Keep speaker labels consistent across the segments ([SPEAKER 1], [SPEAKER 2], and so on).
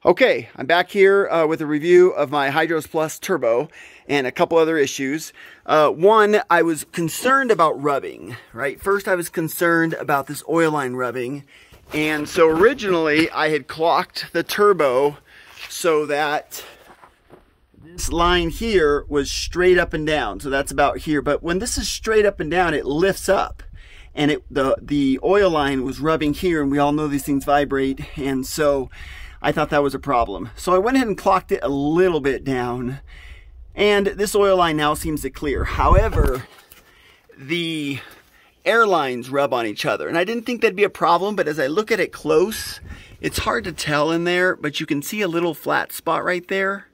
[SPEAKER 1] Okay, I'm back here with a review of my Hydros Plus Turbo and a couple other issues. One, I was concerned about rubbing, right? First, I was concerned about this oil line rubbing. And so originally, I had clocked the turbo so that this line here was straight up and down. So that's about here. But when this is straight up and down, it lifts up. And the oil line was rubbing here, and we all know these things vibrate. And so I thought that was a problem. So I went ahead and clocked it a little bit down, and this oil line now seems to clear. However, the air lines rub on each other, and I didn't think that'd be a problem, but as I look at it close, it's hard to tell in there, but you can see a little flat spot right there.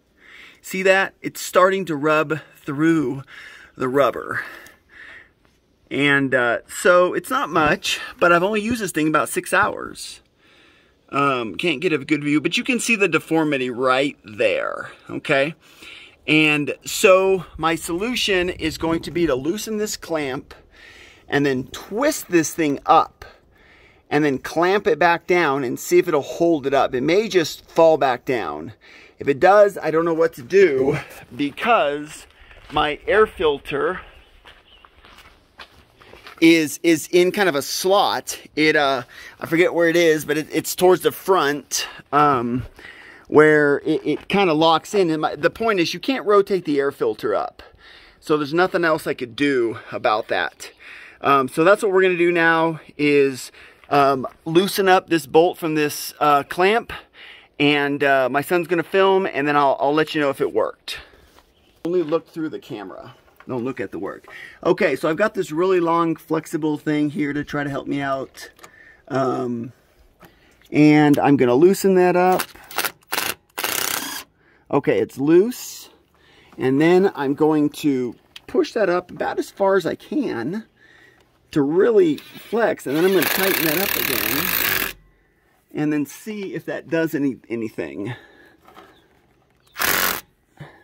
[SPEAKER 1] See that? It's starting to rub through the rubber. And so it's not much, but I've only used this thing about 6 hours. Can't get a good view, but you can see the deformity right there, okay? And so my solution is going to be to loosen this clamp and then twist this thing up and then clamp it back down and see if it'll hold it up. It may just fall back down. If it does, I don't know what to do because my air filter is in kind of a slot. I forget where it is, but it's towards the front where it kind of locks in. And the point is you can't rotate the air filter up. So there's nothing else I could do about that. So that's what we're gonna do now is loosen up this bolt from this clamp, and my son's gonna film, and then I'll let you know if it worked. Only look through the camera. Don't look at the work. Okay, so I've got this really long flexible thing here to try to help me out. And I'm gonna loosen that up. Okay, it's loose. And then I'm going to push that up about as far as I can to really flex. And then I'm gonna tighten that up again. And then see if that does anything.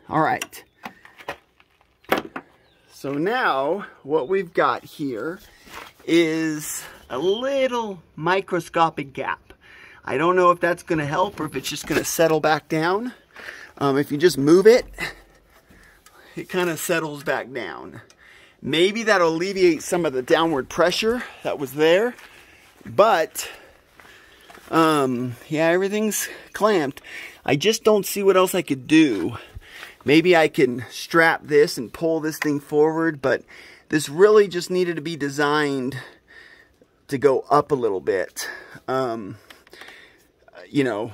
[SPEAKER 1] All right. So now what we've got here is a little microscopic gap. I don't know if that's going to help or if it's just going to settle back down. If you just move it, it kind of settles back down. Maybe that'll alleviate some of the downward pressure that was there. But, yeah, everything's clamped. I just don't see what else I could do. Maybe I can strap this and pull this thing forward, but this really just needed to be designed to go up a little bit. You know,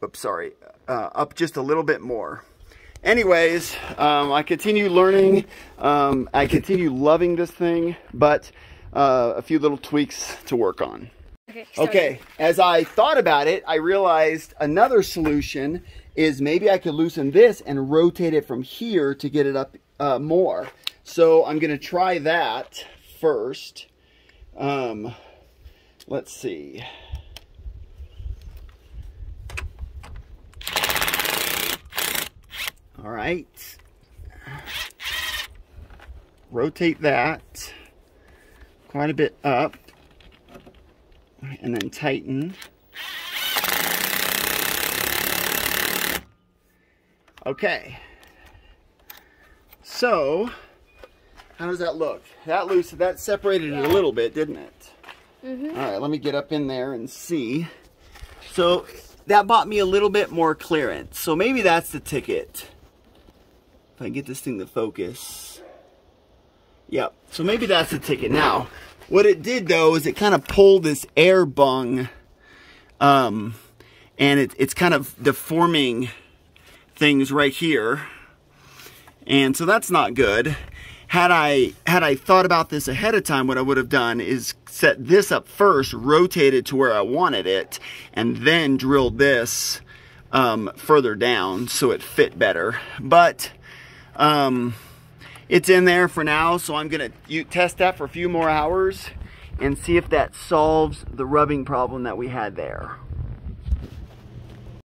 [SPEAKER 1] oops, sorry, up just a little bit more. Anyways, I continue learning. I continue loving this thing, but a few little tweaks to work on. Okay, as I thought about it, I realized another solution is maybe I could loosen this and rotate it from here to get it up more. So I'm going to try that first. Let's see. All right. Rotate that quite a bit up and then tighten. Okay, so how does that look? That separated it a little bit, didn't it? Mm-hmm. All right, let me get up in there and see. So that bought me a little bit more clearance. So maybe that's the ticket. If I can get this thing to focus. Yep, so maybe that's the ticket. Now, what it did though is it kind of pulled this air bung, and it's kind of deforming things right here, and so that's not good. Had I thought about this ahead of time, what I would have done is set this up first, rotate it to where I wanted it, and then drilled this further down so it fit better. But it's in there for now, so I'm gonna test that for a few more hours and see if that solves the rubbing problem that we had there.